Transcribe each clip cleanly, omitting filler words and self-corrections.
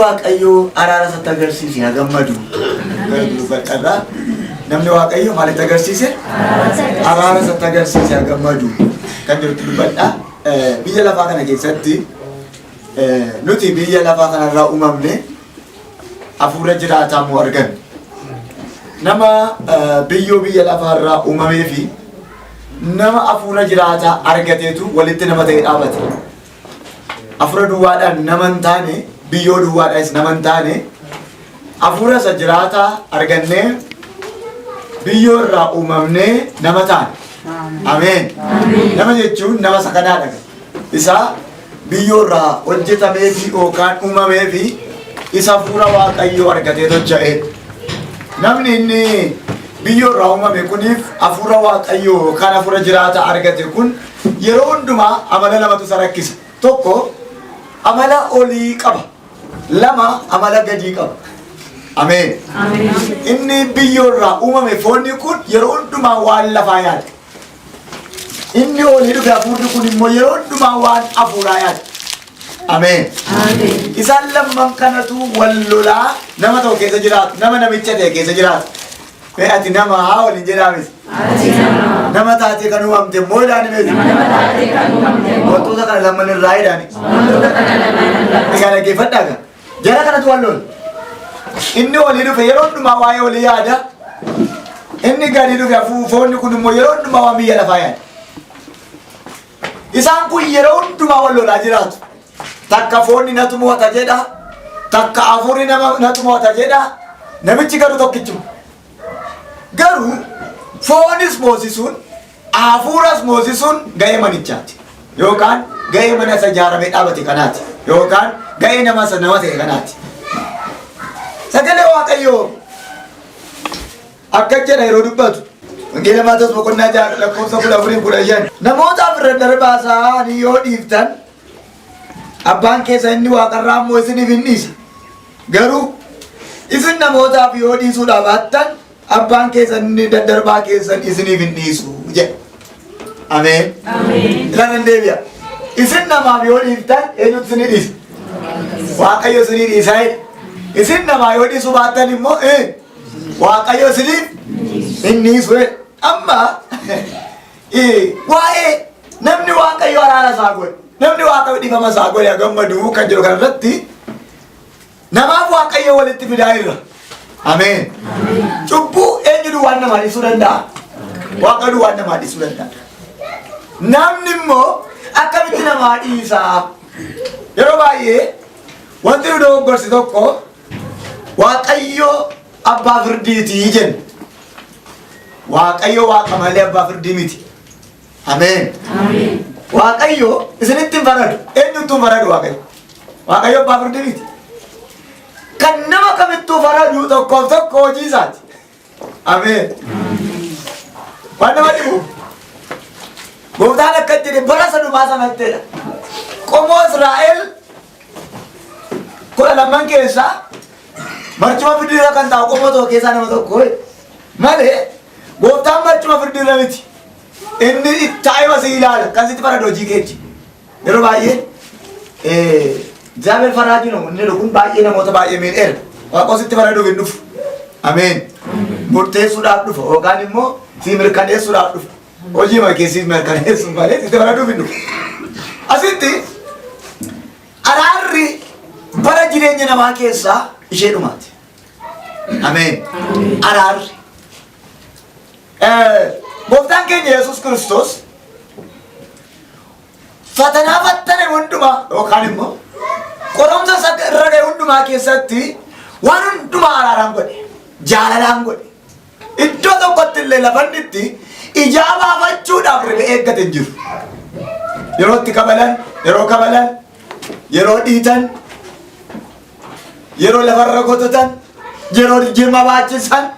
waaqayyoo araara isaatti agarsiise haa gammadu. Bakka namni waaqayyoo maalitti agarsiise? Araara isaatti agarsiise haa gammadu. Kan jirutti dubbadha. Biyya lafaa kana keessatti nuti biyya lafaa kanarraa uumamne hafuura jiraataa moo arganne. Nama biyyoo biyya lafaarraa uumamee fi nama hafuura jiraataa argateetu walitti nama ta'e dhaabate. Hafuura duwwaadhaan nama hin taane biyyoo duwwaadhaanis nama hin taane hafuura isa jiraataa argannee biyyoo irraa uumamnee nama taane. Ameen. Nama jechuun nama sakanaadha. Isa biyyoo irraa hojjetamee fi yookaan uumamee fi isa hafuura waaqayyoo argatee tolcha'e. Namni inni biyyoo irraa uumame kuniif hafuura waaqayyoo yookaan hafuura jiraataa argate kun yeroo hundumaa amala lamatu isa rakkisa. Tokko amala olii qaba. Lama amala gadii qaba. Ameen. Inni biyyoo irraa uumame foonni kun yeroo hundumaa waan lafaa yaada. Inni olii dhufe hafuurri kun immoo yeroo hundumaa waan hafuuraa yaada. Ameen. Isaan lamman kanatu wal lolaa nama ta'u keessa jiraatu, nama namicha ta'e keessa jiraatu. Ati nama haa waliin jedhaanis. Nama taatee kan uumamte immoo jedhaan himeeti. Wantoota kana lamman irraa jedhaani. Egaa dhaggeeffadhaa kan. Jara kanatu wal lola. Inni olii dhufe yeroo hundumaa waa'ee olii yaada. Inni gadi dhufe foonni kun immoo yeroo hundumaa waan biyya lafaa yaada. Isaan kun yeroo hundumaa wal lolaa jiraatu. Takka foonni natu mo'ata jedha. Takka hafuurri natu mo'ata jedha. Namichi garuu tokkichuma. Garuu foonis moosisuun hafuuras moosisuun ga'ee manichaati. Yookaan ga'ee mana isa ijaaramee dhaabate kanaati. Yookaan ga'ee nama isa nama ta'e kanaati. Sagalee waaqayyoo akka jedha yeroo dubbatu. Wangeela Maatewos boqonnaa 6:14-15 namootaaf irra darbaasaa ni yoo dhiiftan abbaan keessa inni waaqarraa immoo isiniif hin dhiisa. Garuu isin namootaaf yoo dhiisuudhaa baattan abbaan keessan inni daddarbaa keessan isiniif hin dhiisu jedha. Ameen. Irra nan deebi'a. Isin namaaf yoo dhiiftan eenyutu isinii dhiisa? Waaqayyo isinii dhiisa. Isin namaa yoo dhiisuu baattan immoo waaqayyo isiniif hin dhiisu. Amma waa'ee namni waaqayyo araara isaa godhe, namni waaqayyo dhiifama isaa godhe haa gammadu kan jedhu kanarratti namaaf waaqayyo walitti fidaa irra. Ameen. Cubbuu eenyu duwwaan namaa dhiisuu danda'a? Waaqa duwwaan namaa dhiisuu danda'a. Namni immoo akkamitti namaa dhiisaa? Yeroo baay'ee wanti nu dogoggorsu tokko waaqayyo abbaa firdiitii jenna. Waaqayyo waaqa malee abbaa firdii miti. Ameen. Waaqayyo isinitti hin faradu. Eenyutu hin faradu waaqayyo? Waaqayyo abbaa firdii miti. Kan nama kamittuu faradu tokkoof tokko hojii isaati. Ameen. Waan nama dhibu. Gooftaan akka jedhe bara sadumaa sanattedha. Qomoo Israa'el 12 keessaa marcuma firdiirra kan taa'u qomoo tokko keessaa nama tokko malee gooftaan marcuma firdiirra miti. Inni taa'ima si ilaala kan sitti faradu hojii keechi. Yeroo baay'ee Jaabel faraajino inni kun baay'ee namoota baay'ee miidheera. Waaqoo sitti faraduuf hin dhufu. Ameen. Murteessuudhaaf dhufa yookaan immoo si mirkaneessuudhaaf dhufa. Hojii makeessiif mirkaneessuuf malee sitti faraduuf hin dhufu. Asitti araarri bara jireenya namaa keessaa ishee dhumaati. Ameen. Araarri. Gooftaan keenya Yesuus Kiristoos fatanaa fattane hundumaa yookaan immoo qoromsa irra ga'e hundumaa keessatti waan hundumaa araaraan godhe, jaalalaan godhe. Iddoo tokkotti illee lafanni itti ijaa baafachuudhaaf riphee eeggate hin jiru. Yeroo itti kabalan, yeroo dhiitan, yeroo lafarra gototan, yeroo jirma baachisan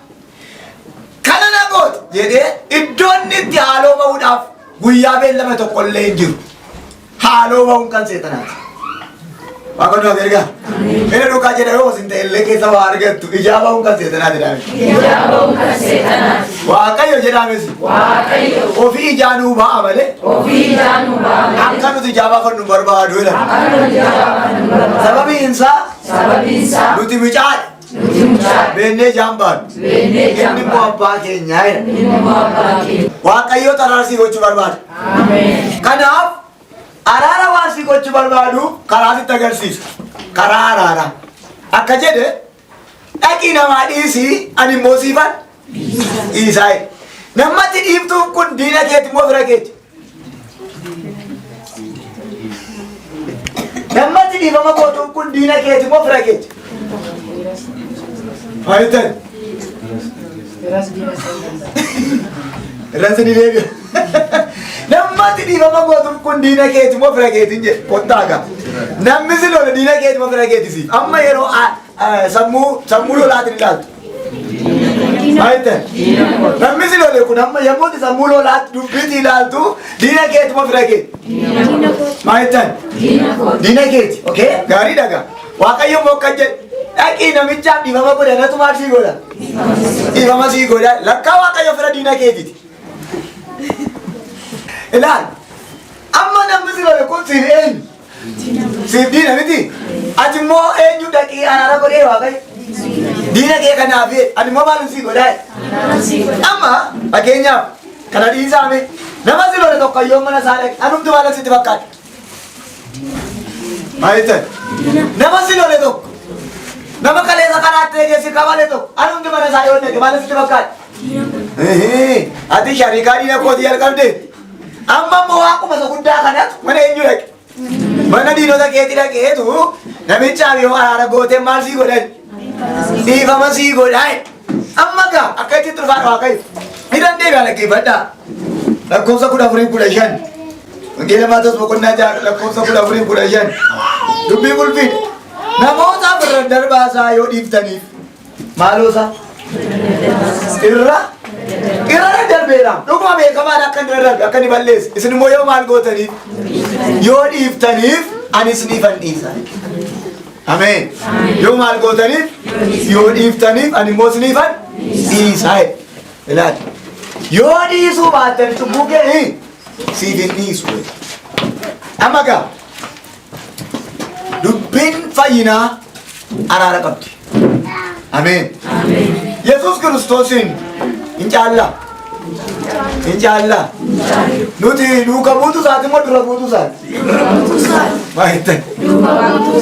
kana na goote jedhee iddoo inni itti haaloo ba'uudhaaf guyyaa beellame tokko illee hin jiru. Haaloo ba'uun kan seexanaati. Waaqa nu agarga. Inni duukaa jedha yoo isin ta'e illee keessa waa argattu ijaaba hunkan seetanaa jedhame. Ijaaba hunkan seetanaa. Waaqayyo jedhames. Waaqayyo. Ofii ijaanuu ba'a malee. Ofii ijaanuu ba'a malee. Akka nuti ijaaba kan nu barbaadu jedhama. Akka nuti ijaaba kan nu barbaadu. Sababiin isaa. Nuti micaadha. Beennee jaambaan. Inni immoo abbaa keenyaa jedha. Waaqayyo araarsii gochuu barbaada. Kanaaf araara waan si gochuu barbaadu karaa sitti agarsiisa. Karaa araaraa. Akka jedhe dhaqii namaa dhiisii ani immoo siifan dhiisaa. Namatti dhiiftuun kun diina keeti moo fira keeti? Namatti dhiifama gootuun kun diina keeti moo fira keeti? Maalitan? Irratti ni deebi'a. Namatti dhiifama gootuun kun diina keeti moo fira keetiin jedhe kottaaga. Namni si lola diina keeti moo fira keetisi. Amma yeroo sammuu lolaatiin ilaaltu. Maalitan? Namni si lole kun amma yommuu sammuu lolaatti dubbiitti ilaaltu diina keeti moo fira keeti. Maalitan? Diina keeti. Okay? Gaarii dhagaa. Waaqayyo moo akka jedhe. Dhaqii namichaaf dhiifama godha natu maal sii godha? Dhiifama sii godha. Lakkaa waaqayyo fira diina keetiiti. Ilaal. Amma namni si lole kun siif eenyu? Siif diina miti? Ati immoo eenyu dhaqii araara godhee waaqayyo? Diina kee kanaaf ani immoo maalum sii godhaa? Amma fakkeenyaaf kana dhiisaame nama si lole tokko yoo mana isaa dhaqe anumti maal sitti fakkaata? Maalitan? Nama si lole tokko nama kaleessa karaatti eegessi qabale tokko anumti mana isaa yoo dhaqe maal sitti fakkaata? Ati shariikaa diina kootii jalqabdee amma immoo waaquma isa guddaa kanatu mana eenyu dhaqe? Mana diinota keetii dhaqeetu namichaaf yoo araara gootee maal sii godhan? Dhiifama sii godhaa. Amma gaa akka itti turfaan waaqayyo. Hidhan deebi'aa dhaggeeffadhaa. Lakkoofsa 14:15. Wangeela Maatewos boqonnaa 6 lakkoofsa 14:15. Dubbii qulfiidha. Namootaaf irra darbaasaa yoo dhiiftaniif maaloosaa? Irra darbeera. Dhuguma beekamaadha akka inni darbe akka inni balleesse. Isin immoo yoo maal gootaniif? Yoo dhiiftaniif ani isiniifan dhiisa. Ameen. Yoo maal gootaniif? Yoo dhiiftaniif ani immoo isiniifan dhiisa. Ilaali. Yoo dhiisuu baattani cubbuu kee siif hin dhiisu. Amma gaa dubbiin fayyinaa araara qabdi. Ameen. Yesuus Kiristoosiin hin caallaa. Hin caallaa. Nuti duuka buutu isaati immoo dura buutu isaati. Maayittan.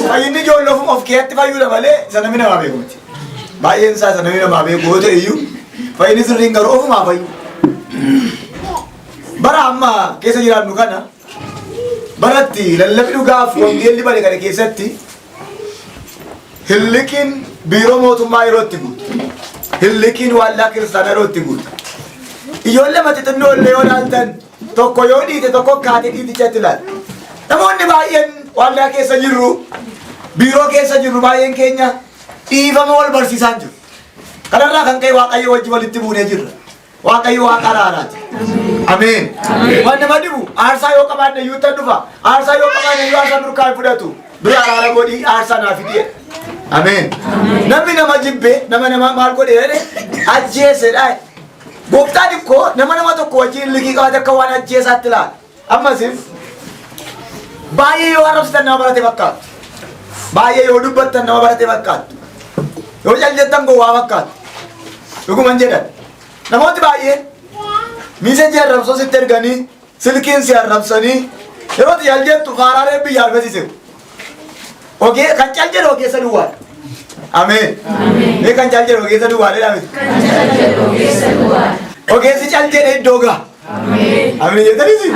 Fayyinni ijoollee of keetti fayyuudha malee isa namni namaa beeku miti. Baay'een isaa isa namni namaa beeku yoo ta'e iyyuu fayyinni sirriin garuu ofumaa fayyu. Bara amma keessa jiraannu kana baratti lallabni dhugaaf wangeelli bare kana keessatti hilliqiin biiroo mootummaa yeroo itti guutu. Hilliqiin waldaa kiristaanaa yeroo itti guutu. Ijoollee xixinnoo illee yoo ilaaltan tokko yoo dhiite tokko kaatee dhiitichatti ilaala. Namoonni baay'een waldaa keessa jirru biiroo keessa jirru baay'een keenya dhiifama wal barsiisaan jiru. Kanarraa kan ka'e Waaqayyo wajji walitti buunee jirra. Waaqayyo waaqa araaraati. Ameen. Waan nama dhibu aarsaa yoo qabaanne iyyuu tan dhufa. Aarsaa yoo qabaanne iyyuu aarsaa nurkaa hin fudhatu. Dura araara godhii aarsaa naaf fidee. Ameen. Namni nama jibbee nama maal godhee jedhee ajjeesedha. Gooftaan ikkoo nama tokko wajjin liqii qabate akka waan ajjeesaatti ilaala. Ammasiif baay'ee yoo arrabsitan nama barate fakkaatu. Baay'ee yoo dubbattan nama barate fakkaatu. Yoo jaljettan gowwaa fakkaatu. Dhuguman jedhan. Namooti baay'een miiseenjii arrabsoo sitti erganii silkiin si arrabsanii yeroo itti jaljettu faaraalee biyya argisiise. Ogee kan caljedhe ogeessa duwwaadha. Ameen. Mee kan caljedhe ogeessa duwwaadha miti. Ogeessi caljedhe iddoo gaa. Ameen jettaniisi.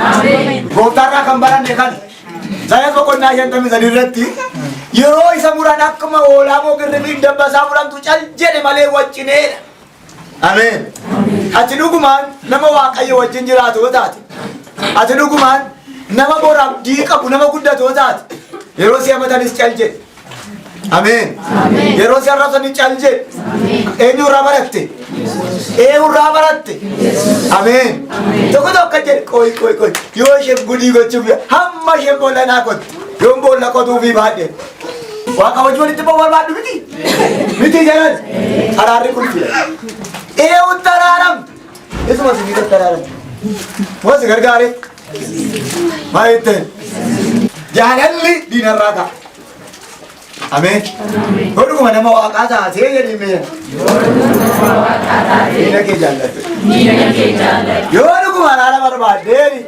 Gooftaarraa kan baranne kan Isaayyaas boqonnaa 53 irratti yeroo isa muran akkuma hoolaa moo girribiin dabbasaa murantu caljedhe malee waccineedha. Ameen. Ati dhugumaan nama Waaqayyo wajjin jiraatu yoo taate. Ati dhugumaan nama boraaf abdii qabu nama guddatu yoo taate. Yeroo si amatanis caljedhe. Ameen. Yeroo si arrabsanis caljedhe. Eenyurraa baratte? Eenyurraa baratte? Ameen. Tokko jedhe qoy yoo isheen gudii gochuuf hamma isheen boolla naa qotte yoo boolla qotuufi baadhe Waaqa wajjin walitti ba'uu barbaaddu miti. Miti jalan. Araarri kun fila. Eewutti araaram. Isuma sibiilatti araaram. Mosi gargaare. Maal jetteen? Jaalalli diinarraa ta'a. Ameen. Hodhuma nama waaqaa taatee jedhee mee. Diina kee jaallatte. Yoo dhuguma araara barbaaddeeni.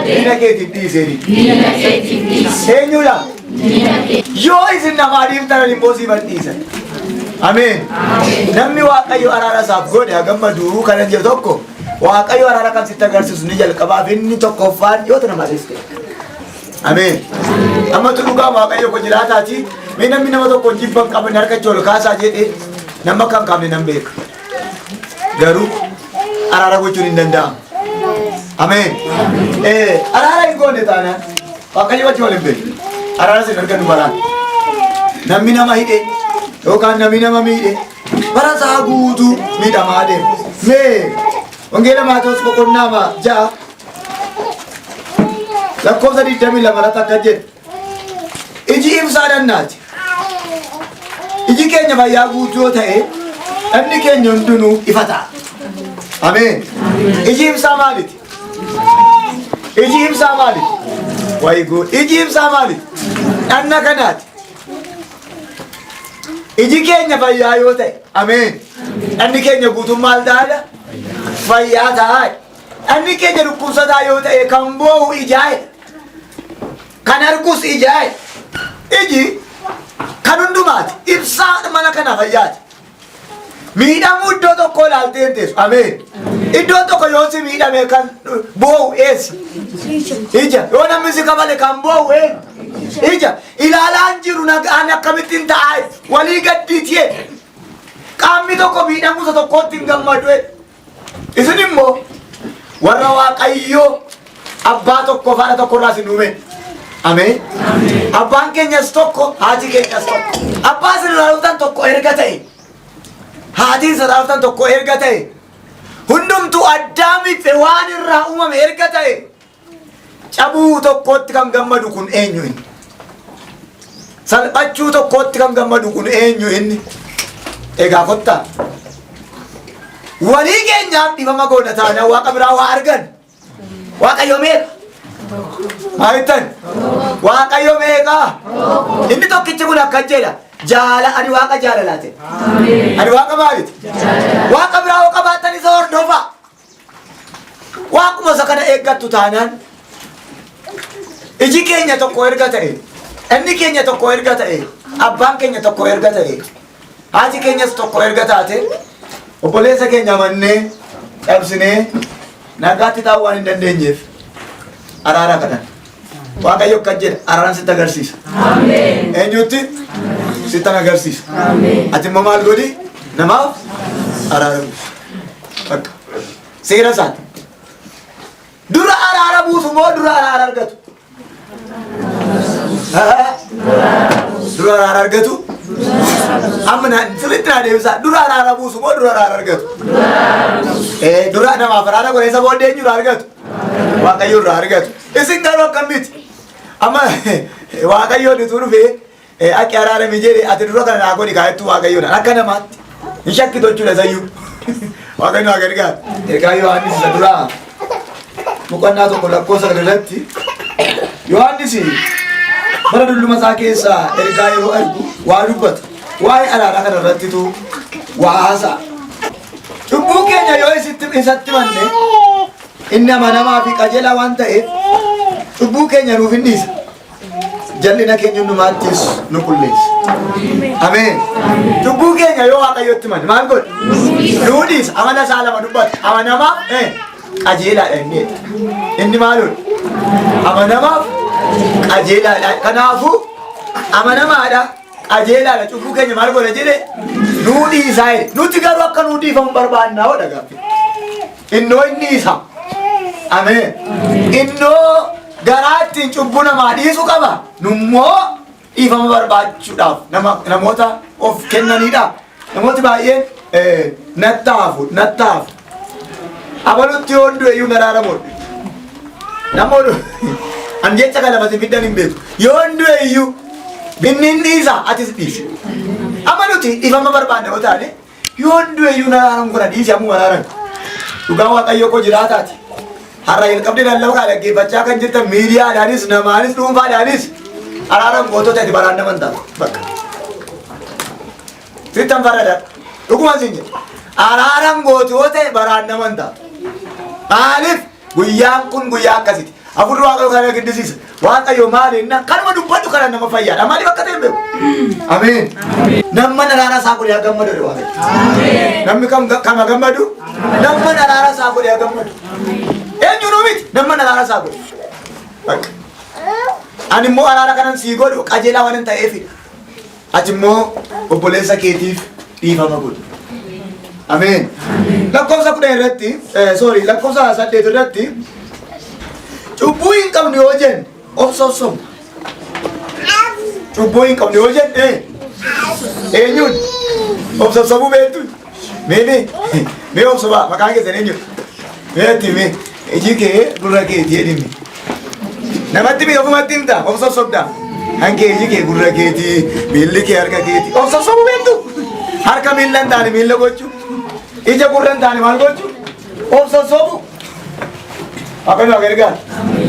Diina keetiif dhiiseeni. Eenyudha? Yoo isin namaa dhiiftan immoo siifan dhiisan. Ameen. Namni Waaqayyo araara isaaf godhe haa gammadu kanan jedhu tokko Waaqayyo araara kan sitti agarsiisu ni jalqabaaf inni tokkoffaan yoo nama dhiiste. Ameen. Amma dhugaa Waaqayyo ko jiraataati. Mee namni nama tokko jibban qaban harkachuu ol kaasaa jedhee nama kan qabne nan beeka. Garuu araara gochuun hin danda'amu. Ameen. Araara hin goone taanaan Waaqayyo wajjin wal hin beeku. Araara sin arganu baraan. Namni nama hidhe yookaan namni nama miidhe bara isaa guutuu miidhamaa deema. Mee wangeela Maatewos boqonnaa 6 lakkoofsa 22 akka jedhu iji ibsaa dannaati. Iji keenya fayyaa guutuu yoo ta'e dhanni keenya hundinuu ifa ta'a. Ameen. Iji ibsaa maaliti? Iji ibsaa maaliti? Waayigoo iji ibsaa maaliti? Dhanna kanaati. Iji keenya fayyaa yoo ta'e ameen. Dhanni keenya guutuun maal ta'a? Fayyaa ta'a. Dhanni keenya dhukkubsataa yoo ta'e kan boo'u ijaa'e. Kan argus ijaa'e. Iji kan hundumaati. Ibsaa mana kana fayyaati. Miidhamuu iddoo tokko ilaaltee teessu. Ameen. Iddoo tokko yoo si miidhame kan boo'u eessi? Ija. Yoo namni si kabale kan boo'u eenyu? Ija. Ilaalaan jiru nagaan akkamittiin ta'a walii gaddiitiyee. Qaamni tokko miidhamuusa tokkotti hin gammadu. Isin immoo warra Waaqayyoo abbaa tokko faana tokkorraa isin uume. Ameen. Abbaan keenyas tokko, haati keenyas tokko. Abbaa isin ilaaluutan tokko erga ta'e. Haati isin ilaaluutan tokko erga ta'e. Hundumtuu Addaamiif waan irraa uumame erga ta'e. Cabuu tokkotti kan gammadu kun eenyu inni? Salphachuu tokkotti kan gammadu kun eenyu inni? Egaa kottaa. Walii keenyaaf dhibama goona taanaan Waaqa biraa waa argan. Waaqayyo meeqa? Maalittan? Waaqayyo meeqa? Inni tokkichi kun akka jedha. Ani Waaqa jaalalaate. Ani Waaqa maaliti? Waaqa biraa yoo qabaattan isa hordofa. Waaquma isa kana eeggattu taanaan iji keenya tokko erga ta'e, inni keenya tokko erga ta'e, abbaan keenya tokko erga ta'e, haati keenyas tokko erga taate, obboleessa keenya amannee cabsinee nagaatti taa'uu waan hin dandeenyeef araara kadhan. Waaqayyo akka jedhe araaraan sitti agarsiisa. Ameen. Eenyutti? Sitti agarsiisa. Ameen. Ati immoo maal godhi? Namaaf araara buusu. Bakka. Seera isaati. Dura araara buusu moo dura araara argatu? Dura araara argatu? Amma sirriitti naa deebisaa. Dura araara buusu moo dura araara argatu? Dura namaaf araara godheessa booddee eenyu irraa argatu? Waaqayyo irraa argatu. Isin garuu akkamitti? Amma Waaqayyoon itti dhufee akka araarame jedhe ati dura kana naa godhi kaayettuu Waaqayyoodhaan akka namaatti hin shakkitu jechuudha sayyuu. Waaqayyo naa gargaaru. Ergaa Yohaannis isa duraa boqonnaa 1 lakkoofsa 9 Yohaannis bara dulluma isaa keessaa ergaa yeroo argu waa dubbata. Waa'ee araaraa kana irrattitu waa haasa'a. Cubbuu keenya yoo isatti manne inni amanamaa fi qajeelaa waan ta'eef cubbuu keenya nuuf hin dhiisa. Jallina keenya hundumaattis nu qulleessa. Ameen. Cubbuu keenya yoo Waaqayyotti manne maal godhe? Nuu dhiisa. Amala isaa lama dubbata. Amanamaa qajeelaadha inni. Inni maaludha? Amanamaaf qajeelaadha. Kanaafuu amanamaadha. Qajeelaadha. Cubbuu keenya maal godhe jedhe nuu dhiisaa jedhe. Nuti garuu akka nuu dhiifamu barbaannaa hodha gaaffii. Innoo inni isa. Ameen. Innoo garaa ittiin cubbuu namaa dhiisu qaba. Nummoo dhiifama barbaachuudhaaf namoota of kennaniidha. Namooti baay'een nattaafu. Abalutti yoo hunduu eeyyuu naraaramuudha. Namoonni an jecha kana mati fiddan hin beeku. Yoo hunduu eeyyuu Binni dhiisa atis dhiisi. Amma nuti ifama barbaanne yoo taane yoon du'e iyyuu naraaran kuna dhiisi ammoo waraaran. Dhugaa Waaqayyoo koo jiraataati. Har'a jalqabdee lallabaa kan dhaggeeffachaa kan jirtan miidiyaadhaanis namaanis dhuunfaadhaanis araaran gootota itti baraan naman ta'a. Bakka. Sittan farada. Dhugumaan siin jedhu. Araaran gootota baraan naman ta'a. Maaliif guyyaan kun guyyaa akkasiiti. Afurri Waaqayyoo kana giddisiisa. Waaqayyoo maaliinna kanuma dubbadhu kana nama fayyaadha. Maaliif akka ta'e beeku? Ameen. Namni araara isaa godhee gammadu Waaqayyo. Namni kama gammadu? Namni araara isaa godhee gammadu. Eenyuun miti namni araara isaa godhe. Bakka. Ani immoo araara kanan sii godhu qajeelaa waan hin ta'eefidha. Ati immoo obboleessa keetiif dhiifama godhu. Ameen. Lakkoofsa 10 irratti, lakkoofsa 8 irratti cubbuu hin qabne yoo jenne obsossom. Cubbuu hin qabne yoo jenne eenyuun obsossobuu beektu? Mee obsobaa maqaan keessan eenyu? Meetti mee iji kee gurra keetii jedhimi. Namatti mee ofumatti himta obsossobda. Hankee iji kee gurra keetii, miilli kee harka keetii. Obsossobuu beektu? Harka miilla hin taane miilla gochuu. Ija gurra hin taane maal gochuu? Obsossobuu. Waaqayyo gargaara.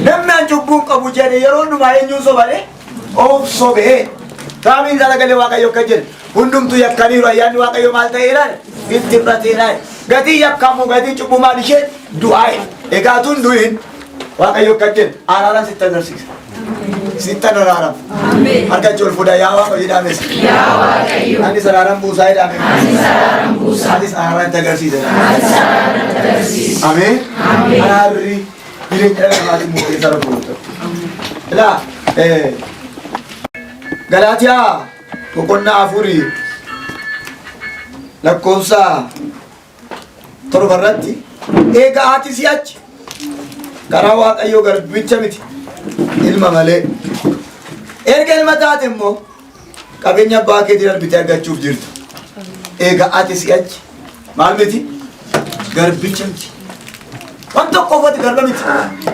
Namni an cubbuun qabu jedhe yeroo hundumaa eenyuun sobadhe obsobee. Saamiin sagalee Waaqayyo akka jedhe hundumtuu yakkaniiru ayyaanni Waaqayyo maal ta'eedhaan itti fudhateedhaan. Gatii yakkamu gatii cubbuu maal isheen du'aa'e. Egaa tun du'in Waaqayyo akka jedhe araaraan sitti agarsiisa. Sitti araaramu. Harka itti ol fuudha yaa Waaqayyo jedhames. Yaa Waaqayyo. Anis araaraan buusaa jedhame. Anis araaraan itti agarsiisa. Ameen. Araarri. Jireenya dhala namaatiin murteessaa rakkoo. Ilaa Galaatiyaa boqonnaa 4 lakkoofsa 7 irratti eegaa ati si'achi karaa Waaqayyoo garbicha miti ilma malee. Erga ilma taate immoo qabeenya abbaa keetii darbitee argachuuf jirtu. Eegaa ati si'achi maal miti? Garbicha miti. Waan tokko uffati garba miti.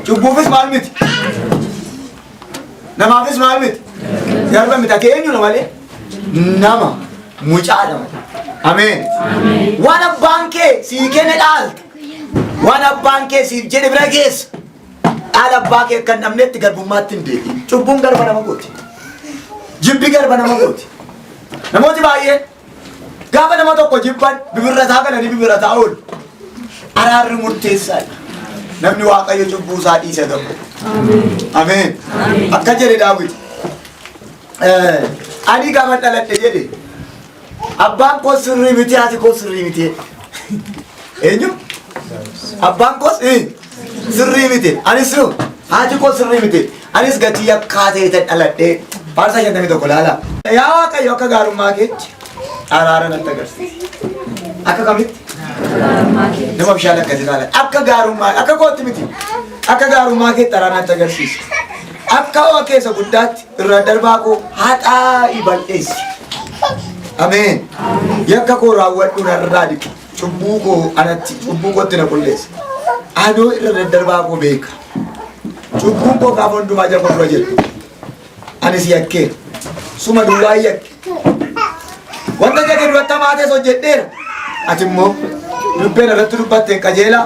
Cubbuufis maal miti? Namaafis maal miti? Garba miti. Akka eenyudha malee? Nama mucaadha malee. Ameen. Waan abbaan kee sii kenne dhaalte. Waan abbaan kee siif jedhe bira geessa. Dhaala abbaa kee akka hin dhabnetti garbummaatti hin deebiin. Cubbuun garba nama gooti. Jibbi garba nama gooti. Namooti baay'een gaafa nama tokko jibban bibirrataa galanii bibirrataa oolu. Araarri murteessaadha. Namni Waaqayyo cubbuu isaa dhiise gabu. Ameen. Akka jedhe Daawit. Ani gaafa dhaladhe jedhe abbaan koo sirrii miti haati koo sirrii miti. Eenyu? Abbaan koo sirrii miti. Anis haati koo sirrii miti. Anis gatii yakkaa ta'e dhaladhe. Faarsaa 51 laala. Yaa Waaqayyo akka gaarummaa keetti araara natti agarsiisi. Akka kamitti? Nama bishaan akkasii laala. Akka gaarummaa akka kootti miti. Akka gaarummaa keetti araara natti agarsiisi. Akka ho'a keessa guddaatti irra darbaa koo haxaa'i bal'eessi. Ameen. Yakka koo raawwadhu narraa dhiqi. Cubbuu koo anatti cubbuu kootti na qulleessi. Adoo irra daddarbaa koo beeka. Cubbuun koo gaafa hundumaa jala dura jedhu. Anis yakkee suma duwwaa yakke. Wanta jedhe duratti maatees hojjedheera. Ati immoo dubbeen irratti dubbatteen qajeelaa.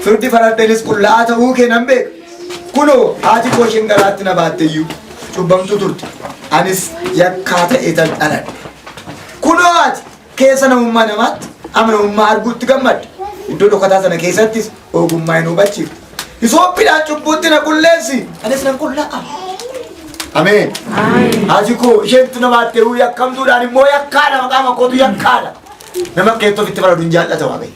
Firdi fardeenis qullaa'aa ta'uu kee nan beeka. Kunoo haati koo isheen garaatti na baatteyyuu cubbamtu turte. Anis yakkaa ta'ee tan dhaladhe. Kunoo ati keessa namummaa namaatti amanamummaa arguutti gammadda. Iddoo dhokataa sana keessattis ogummaa hin hubachiiftu. Isooppiidhaan cubbuutti na qulleessi. Anis nan qullaa'a. Ameen. Haati koo isheentu na baatteyyuu yakkamtuudhaan immoo yakkaadha maqaa makkootu yakkaadha. Nama keettoo ofitti faraduu hin jaallata Waaqayyo.